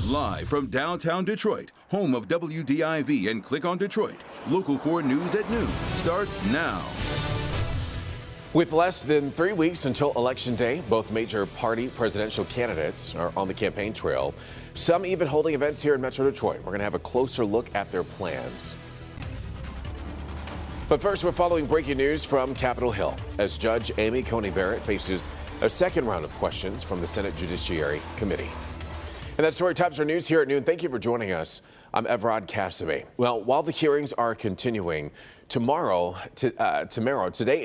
Live from downtown Detroit, home of WDIV and Click on Detroit, Local 4 News at noon starts now. With less than 3 weeks until Election Day, both major party presidential candidates are on the campaign trail, some even holding events here in Metro Detroit. We're going to have a closer look at their plans. But first, we're following breaking news from Capitol Hill as Judge Amy Coney Barrett faces a second round of questions from the Senate Judiciary Committee. And that story tops our news here at noon. Thank you for joining us. I'm Evrod Cassimy. Well, while the hearings are continuing, today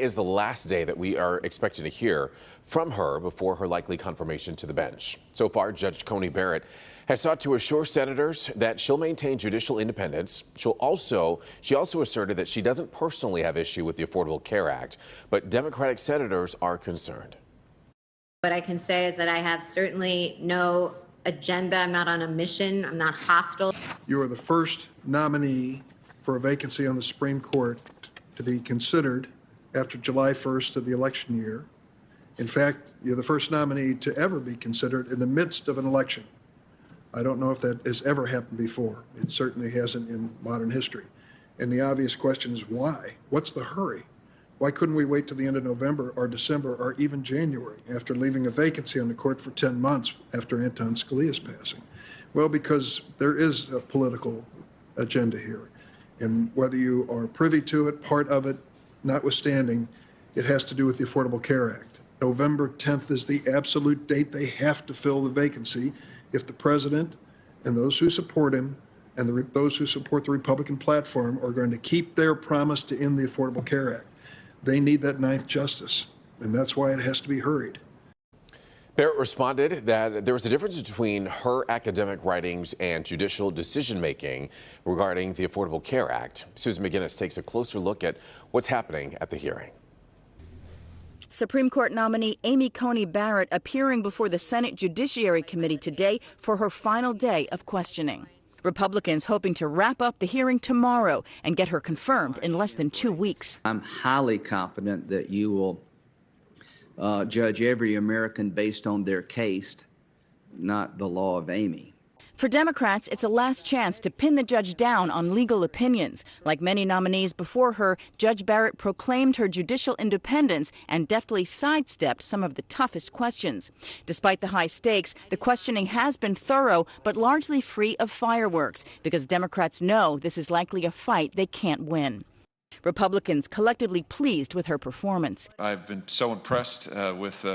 is the last day that we are expecting to hear from her before her likely confirmation to the bench. So far, Judge Coney Barrett has sought to assure senators that she'll maintain judicial independence. She also asserted that she doesn't personally have issue with the Affordable Care Act, but Democratic senators are concerned. What I can say is that I have certainly no agenda. I'm not on a mission. I'm not hostile. You are the first nominee for a vacancy on the Supreme Court to be considered after July 1st of the election year. In fact, you're the first nominee to ever be considered in the midst of an election. I don't know if that has ever happened before. It certainly hasn't in modern history. And the obvious question is why? What's the hurry? Why couldn't we wait till the end of November or December or even January after leaving a vacancy on the court for 10 months after Anton Scalia's passing? Well, because there is a political agenda here. And whether you are privy to it, part of it, notwithstanding, it has to do with the Affordable Care Act. November 10th is the absolute date they have to fill the vacancy if the president and those who support him and those who support the Republican platform are going to keep their promise to end the Affordable Care Act. They need that ninth justice, and that's why it has to be hurried. Barrett responded that there was a difference between her academic writings and judicial decision-making regarding the Affordable Care Act. Susan McGinnis takes a closer look at what's happening at the hearing. Supreme Court nominee Amy Coney Barrett appearing before the Senate Judiciary Committee today for her final day of questioning. Republicans hoping to wrap up the hearing tomorrow and get her confirmed in less than 2 weeks. I'm highly confident that you will judge every American based on their case, not the law of Amy. For Democrats, it's a last chance to pin the judge down on legal opinions. Like many nominees before her, Judge Barrett proclaimed her judicial independence and deftly sidestepped some of the toughest questions. Despite the high stakes, the questioning has been thorough but largely free of fireworks because Democrats know this is likely a fight they can't win. Republicans collectively pleased with her performance. I've been so impressed with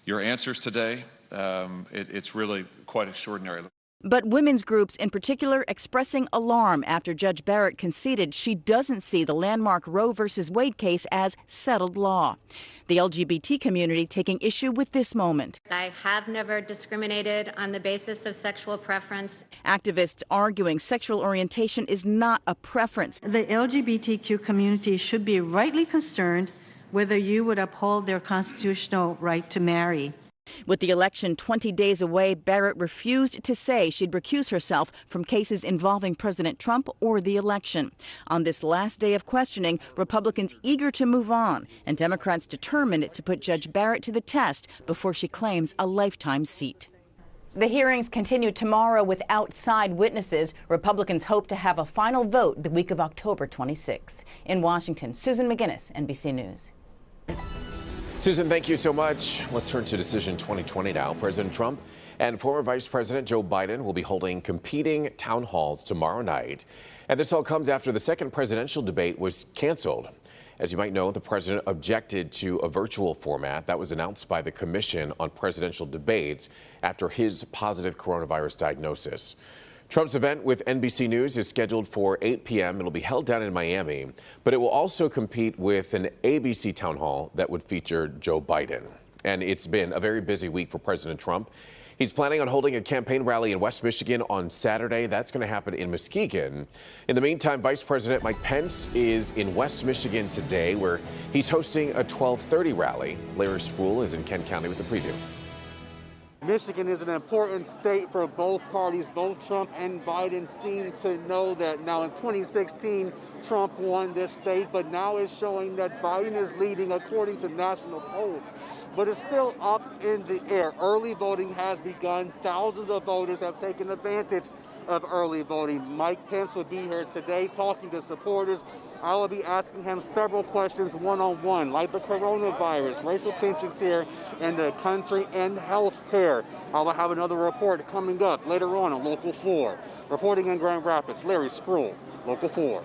your answers today. It's really quite extraordinary. But women's groups in particular expressing alarm after Judge Barrett conceded she doesn't see the landmark Roe v. Wade case as settled law. The LGBT community taking issue with this moment. I have never discriminated on the basis of sexual preference. Activists arguing sexual orientation is not a preference. The LGBTQ community should be rightly concerned whether you would uphold their constitutional right to marry. With the election 20 days away, Barrett refused to say she'd recuse herself from cases involving President Trump or the election. On this last day of questioning, Republicans eager to move on, and Democrats determined to put Judge Barrett to the test before she claims a lifetime seat. The hearings continue tomorrow with outside witnesses. Republicans hope to have a final vote the week of October 26. In Washington, Susan McGinnis, NBC News. Susan, thank you so much. Let's turn to Decision 2020 now. President Trump and former Vice President Joe Biden will be holding competing town halls tomorrow night. And this all comes after the second presidential debate was canceled. As you might know, the president objected to a virtual format that was announced by the Commission on Presidential Debates after his positive coronavirus diagnosis. Trump's event with NBC News is scheduled for 8 p.m. It'll be held down in Miami, but it will also compete with an ABC town hall that would feature Joe Biden. And it's been a very busy week for President Trump. He's planning on holding a campaign rally in West Michigan on Saturday. That's going to happen in Muskegon. In the meantime, Vice President Mike Pence is in West Michigan today, where he's hosting a 12:30 rally. Larry Spruill is in Kent County with the preview. Michigan is an important state for both parties. Both Trump and Biden seem to know that. Now, in 2016, Trump won this state, but now it's showing that Biden is leading according to national polls. But it's still up in the air. Early voting has begun. Thousands of voters have taken advantage of early voting. Mike Pence will be here today talking to supporters. I will be asking him several questions one-on-one, like the coronavirus, racial tensions here in the country, and health care. I will have another report coming up later on Local 4. Reporting in Grand Rapids, Larry Spruill, Local 4.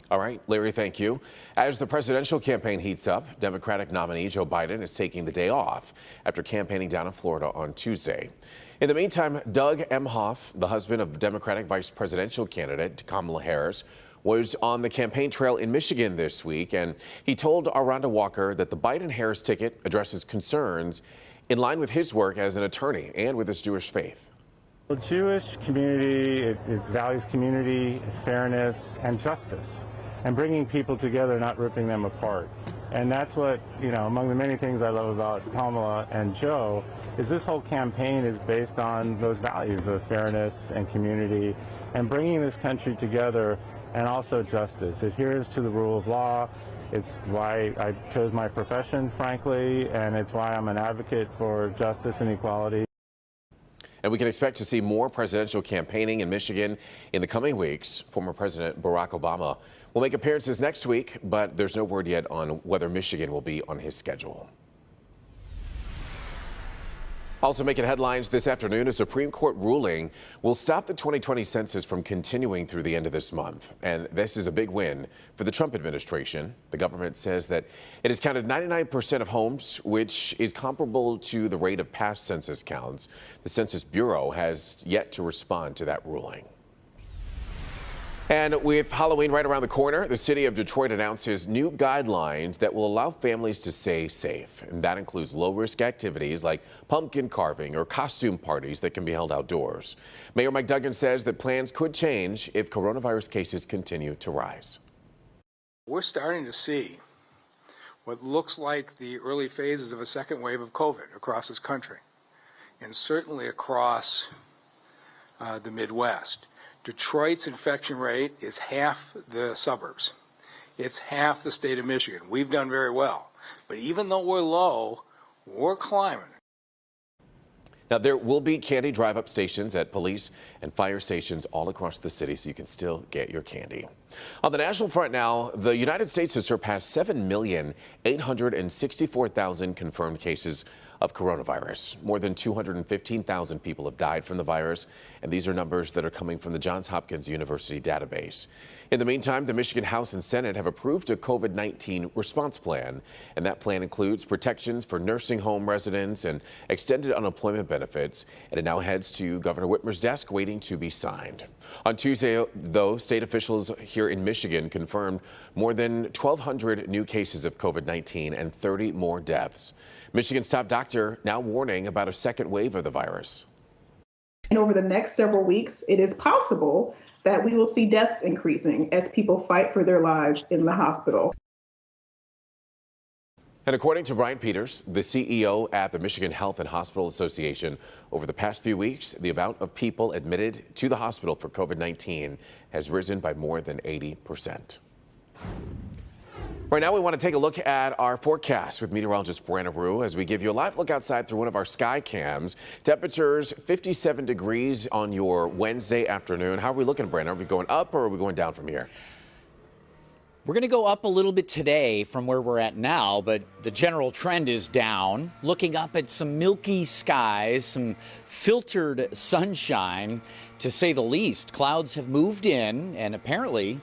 All right, Larry, thank you. As the presidential campaign heats up, Democratic nominee Joe Biden is taking the day off after campaigning down in Florida on Tuesday. In the meantime, Doug Emhoff, the husband of Democratic vice presidential candidate Kamala Harris, was on the campaign trail in Michigan this week, and he told Aranda Walker that the Biden-Harris ticket addresses concerns in line with his work as an attorney and with his Jewish faith. The Jewish community, it values community, fairness, and justice, and bringing people together, not ripping them apart. And that's what, among the many things I love about Kamala and Joe, is this whole campaign is based on those values of fairness and community and bringing this country together, and also justice. It adheres to the rule of law. It's why I chose my profession, frankly, and it's why I'm an advocate for justice and equality. And we can expect to see more presidential campaigning in Michigan in the coming weeks. Former President Barack Obama will make appearances next week, but there's no word yet on whether Michigan will be on his schedule. Also making headlines this afternoon, a Supreme Court ruling will stop the 2020 census from continuing through the end of this month. And this is a big win for the Trump administration. The government says that it has counted 99% of homes, which is comparable to the rate of past census counts. The Census Bureau has yet to respond to that ruling. And with Halloween right around the corner, the city of Detroit announces new guidelines that will allow families to stay safe. And that includes low-risk activities like pumpkin carving or costume parties that can be held outdoors. Mayor Mike Duggan says that plans could change if coronavirus cases continue to rise. We're starting to see what looks like the early phases of a second wave of COVID across this country, and certainly across the Midwest. Detroit's infection rate is half the suburbs. It's half the state of Michigan. We've done very well. But even though we're low, we're climbing. Now, there will be candy drive-up stations at police and fire stations all across the city, so you can still get your candy. On the national front now, the United States has surpassed 7,864,000 confirmed cases of coronavirus. More than 215,000 people have died from the virus, and these are numbers that are coming from the Johns Hopkins University database. In the meantime, the Michigan House and Senate have approved a COVID-19 response plan, and that plan includes protections for nursing home residents and extended unemployment benefits, and it now heads to Governor Whitmer's desk waiting to be signed. On Tuesday, though, state officials here in Michigan confirmed more than 1,200 new cases of COVID-19 and 30 more deaths. Michigan's top doctor now warning about a second wave of the virus. And over the next several weeks, it is possible that we will see deaths increasing as people fight for their lives in the hospital. And according to Brian Peters, the CEO at the Michigan Health and Hospital Association, over the past few weeks, the amount of people admitted to the hospital for COVID-19 has risen by more than 80%. Right now, we want to take a look at our forecast with meteorologist Brenna Rue as we give you a live look outside through one of our sky cams. Temperatures 57 degrees on your Wednesday afternoon. How are we looking, Brenna? Are we going up or are we going down from here? We're going to go up a little bit today from where we're at now, but the general trend is down. Looking up at some milky skies, some filtered sunshine, to say the least. Clouds have moved in, and apparently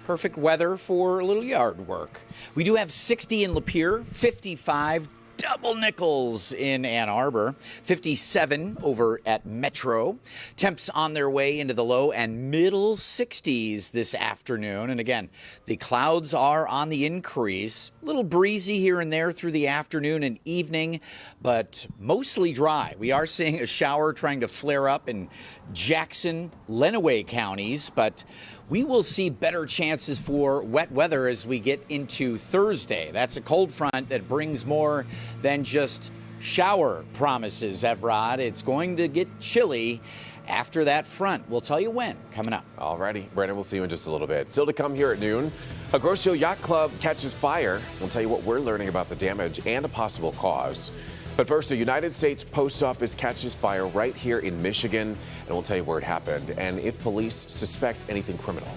perfect weather for a little yard work. We do have 60 in Lapeer, 55 double nickels in Ann Arbor, 57 over at Metro. Temps on their way into the low and middle 60s this afternoon. And again, the clouds are on the increase. A little breezy here and there through the afternoon and evening, but mostly dry. We are seeing a shower trying to flare up in Jackson, Lenawee counties, but we will see better chances for wet weather as we get into Thursday. That's a cold front that brings more than just shower promises, Evrod. It's going to get chilly after that front. We'll tell you when, coming up. All righty. Brandon, we'll see you in just a little bit. Still to come here at noon, a Grocio Yacht Club catches fire. We'll tell you what we're learning about the damage and a possible cause. But first, the United States Post Office catches fire right here in Michigan, and we'll tell you where it happened and if police suspect anything criminal.